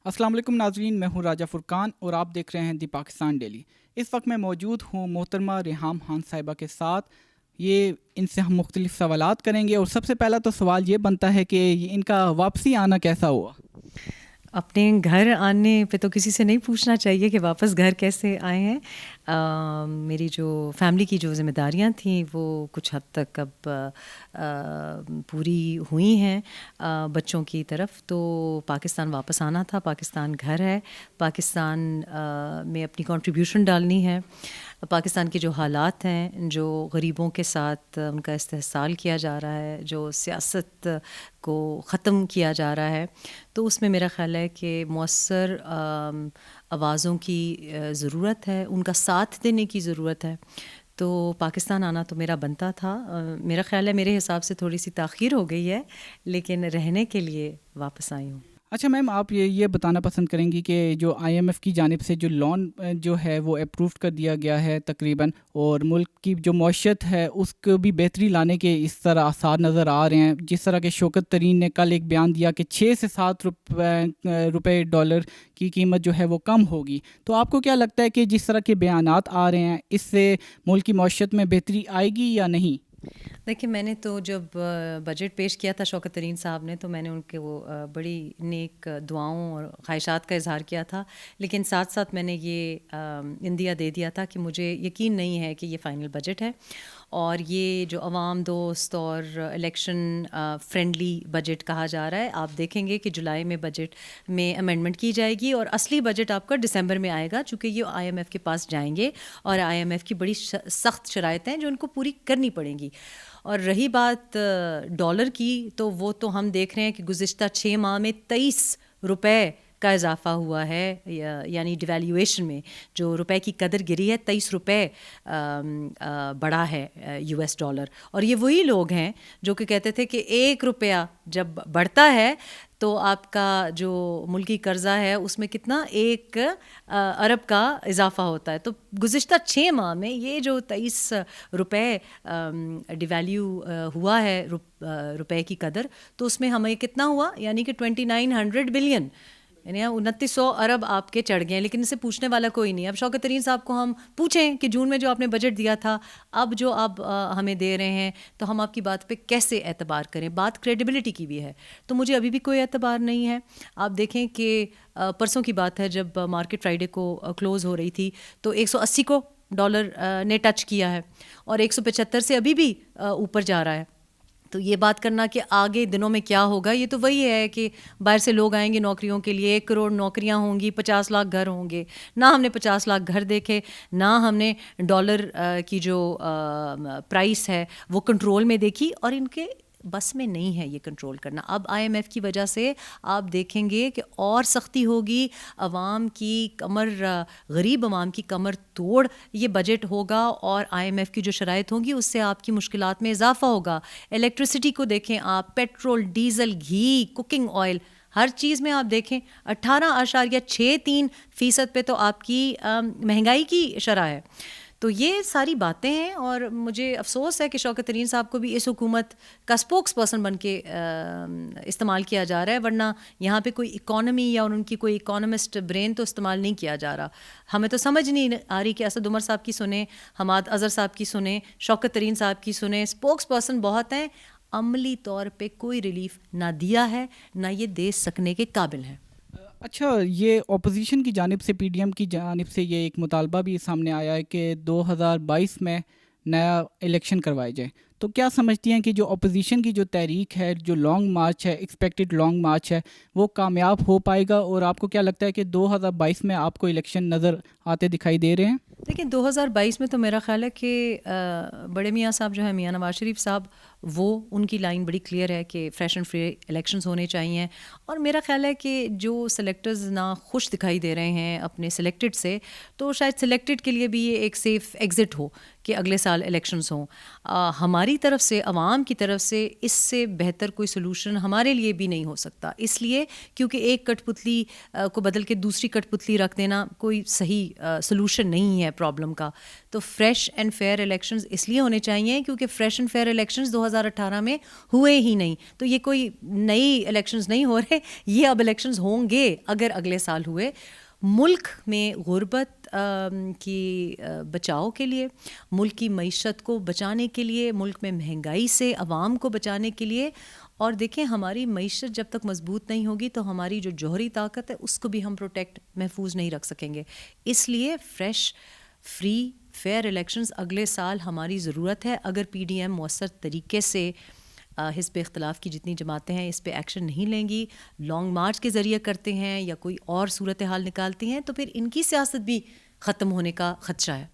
السلام علیکم ناظرین، میں ہوں راجہ فرقان اور آپ دیکھ رہے ہیں دی پاکستان ڈیلی۔ اس وقت میں موجود ہوں محترمہ ریحام خان صاحبہ کے ساتھ۔ ان سے ہم مختلف سوالات کریں گے اور سب سے پہلا تو سوال یہ بنتا ہے کہ ان کا واپسی آنا کیسا ہوا؟ اپنے گھر آنے پہ تو کسی سے نہیں پوچھنا چاہیے کہ واپس گھر کیسے آئے ہیں۔ میری جو فیملی کی جو ذمہ داریاں تھیں وہ کچھ حد تک اب پوری ہوئی ہیں بچوں کی طرف، تو پاکستان واپس آنا تھا۔ پاکستان گھر ہے، پاکستان میں اپنی کنٹریبیوشن ڈالنی ہے۔ پاکستان کے جو حالات ہیں، جو غریبوں کے ساتھ ان کا استحصال کیا جا رہا ہے، جو سیاست کو ختم کیا جا رہا ہے، تو اس میں میرا خیال ہے کہ مؤثر آوازوں کی ضرورت ہے، ان کا ساتھ دینے کی ضرورت ہے۔ تو پاکستان آنا تو میرا بنتا تھا۔ میرا خیال ہے میرے حساب سے تھوڑی سی تاخیر ہو گئی ہے، لیکن رہنے کے لیے واپس آئی ہوں۔ اچھا میم، آپ یہ بتانا پسند کریں گی کہ جو آئی ایم ایف کی جانب سے جو لون جو ہے وہ اپروو کر دیا گیا ہے تقریباً، اور ملک کی جو معیشت ہے اس کو بھی بہتری لانے کے اس طرح آثار نظر آ رہے ہیں، جس طرح کہ شوکت ترین نے کل ایک بیان دیا کہ 6 سے 7 روپے ڈالر کی قیمت جو ہے وہ کم ہوگی۔ تو آپ کو کیا لگتا ہے کہ جس طرح کے بیانات آ رہے ہیں اس سے ملک کی معیشت میں بہتری آئے گی یا نہیں؟ دیکھیں، میں نے تو جب بجٹ پیش کیا تھا شوکت ترین صاحب نے، تو میں نے ان کے وہ بڑی نیک دعاؤں اور خواہشات کا اظہار کیا تھا، لیکن ساتھ ساتھ میں نے یہ عندیہ دے دیا تھا کہ مجھے یقین نہیں ہے کہ یہ فائنل بجٹ ہے، اور یہ جو عوام دوست اور الیکشن فرینڈلی بجٹ کہا جا رہا ہے، آپ دیکھیں گے کہ جولائی میں بجٹ میں امینڈمنٹ کی جائے گی اور اصلی بجٹ آپ کا دسمبر میں آئے گا، چونکہ یہ آئی ایم ایف کے پاس جائیں گے اور آئی ایم ایف کی بڑی سخت شرائط ہیں جو ان کو پوری کرنی پڑیں گی۔ اور رہی بات ڈالر کی، تو وہ تو ہم دیکھ رہے ہیں کہ گزشتہ 6 ماہ میں 23 روپے کا اضافہ ہوا ہے، یعنی ڈیویلیویشن میں جو روپے کی قدر گری ہے، 23 روپے بڑھا ہے یو ایس ڈالر۔ اور یہ وہی لوگ ہیں جو کہ کہتے تھے کہ 1 روپیہ جب بڑھتا ہے تو آپ کا جو ملکی قرضہ ہے اس میں کتنا 1 ارب کا اضافہ ہوتا ہے۔ تو گزشتہ 6 ماہ میں یہ جو 23 روپے ڈیویلیو ہوا ہے روپے کی قدر، تو اس میں ہمیں کتنا ہوا، یعنی کہ 2900 بلین، یعنی 2900 ارب آپ کے چڑھ گئے ہیں، لیکن اسے پوچھنے والا کوئی نہیں۔ اب شوکت ترین صاحب کو ہم پوچھیں کہ جون میں جو آپ نے بجٹ دیا تھا، اب جو آپ ہمیں دے رہے ہیں، تو ہم آپ کی بات پہ کیسے اعتبار کریں؟ بات کریڈیبلٹی کی بھی ہے، تو مجھے ابھی بھی کوئی اعتبار نہیں ہے۔ آپ دیکھیں کہ پرسوں کی بات ہے، جب مارکیٹ فرائیڈے کو کلوز ہو رہی تھی تو 180 کو ڈالر نے ٹچ کیا ہے اور 175 سے ابھی بھی اوپر جا رہا ہے۔ تو یہ بات کرنا کہ آگے دنوں میں کیا ہوگا، یہ تو وہی ہے کہ باہر سے لوگ آئیں گے نوکریوں کے لیے، 1 کروڑ نوکریاں ہوں گی، 50 لاکھ گھر ہوں گے۔ نہ ہم نے 50 لاکھ گھر دیکھے، نہ ہم نے ڈالر کی جو پرائس ہے وہ کنٹرول میں دیکھی، اور ان کے بس میں نہیں ہے یہ کنٹرول کرنا۔ اب آئی ایم ایف کی وجہ سے آپ دیکھیں گے کہ اور سختی ہوگی، عوام کی کمر، غریب عوام کی کمر توڑ یہ بجٹ ہوگا، اور آئی ایم ایف کی جو شرائط ہوں گی اس سے آپ کی مشکلات میں اضافہ ہوگا۔ الیکٹرسٹی کو دیکھیں آپ، پیٹرول، ڈیزل، گھی، کوکنگ آئل، ہر چیز میں آپ دیکھیں 18.63% پہ تو آپ کی مہنگائی کی شرح ہے۔ تو یہ ساری باتیں ہیں، اور مجھے افسوس ہے کہ شوکت ترین صاحب کو بھی اس حکومت کا اسپوکس پرسن بن کے استعمال کیا جا رہا ہے، ورنہ یہاں پہ کوئی اکانومی یا ان کی کوئی اکانومسٹ برین تو استعمال نہیں کیا جا رہا۔ ہمیں تو سمجھ نہیں آ رہی کہ اسد عمر صاحب کی سنیں، حماد اظہر صاحب کی سنیں، شوکت ترین صاحب کی سنیں، اسپوکس پرسن بہت ہیں، عملی طور پہ کوئی ریلیف نہ دیا ہے، نہ یہ دے سکنے کے قابل ہیں۔ اچھا، یہ اپوزیشن کی جانب سے، پی ڈی ایم کی جانب سے یہ ایک مطالبہ بھی سامنے آیا ہے کہ 2022 میں نیا الیکشن کروائے جائے، تو کیا سمجھتی ہیں کہ جو اپوزیشن کی جو تحریک ہے، جو لانگ مارچ ہے، ایکسپیکٹڈ لانگ مارچ ہے، وہ کامیاب ہو پائے گا؟ اور آپ کو کیا لگتا ہے کہ 2022 میں آپ کو الیکشن نظر آتے دکھائی دے رہے ہیں؟ لیکن 2022 میں تو میرا خیال ہے کہ بڑے میاں صاحب جو ہیں، میاں نواز شریف صاحب، وہ ان کی لائن بڑی کلیئر ہے کہ فریش اینڈ فری الیکشنز ہونے چاہیے، اور میرا خیال ہے کہ جو سلیکٹرز نا خوش دکھائی دے رہے ہیں اپنے سلیکٹڈ سے، تو شاید سلیکٹڈ کے لیے بھی یہ ایک سیف ایگزٹ ہو کہ اگلے سال الیکشنز ہوں۔ ہماری طرف سے، عوام کی طرف سے، اس سے بہتر کوئی سلوشن ہمارے لیے بھی نہیں ہو سکتا، اس لیے کیونکہ ایک کٹ پتلی کو بدل کے دوسری کٹ پتلی رکھ دینا کوئی صحیح سلوشن نہیں ہے پرابلم کا۔ تو فریش اینڈ فیئر الیکشنز اس لیے ہونے چاہیے کیونکہ فریش اینڈ فیئر الیکشنز 2018 میں ہوئے ہی نہیں. تو یہ کوئی نئی الیکشنز نہیں ہو رہے, یہ اب الیکشنز ہوں گے اگر اگلے سال ہوئے. ملک میں غربت کی بچاؤ کے لیے, ملک کی معیشت کو بچانے کے لیے, ملک میں مہنگائی سے عوام کو بچانے کے لیے. اور دیکھیں ہماری معیشت جب تک مضبوط نہیں ہوگی تو ہماری جو جوہری طاقت ہے اس کو بھی ہم پروٹیکٹ محفوظ نہیں رکھ سکیں گے. اس لیے فریش, فری, فیئر الیکشنز اگلے سال ہماری ضرورت ہے. اگر پی ڈی ایم مؤثر طریقے سے حزب اختلاف کی جتنی جماعتیں ہیں اس پہ ایکشن نہیں لیں گی, لانگ مارچ کے ذریعے کرتے ہیں یا کوئی اور صورتحال نکالتے ہیں, تو پھر ان کی سیاست بھی ختم ہونے کا خدشہ ہے.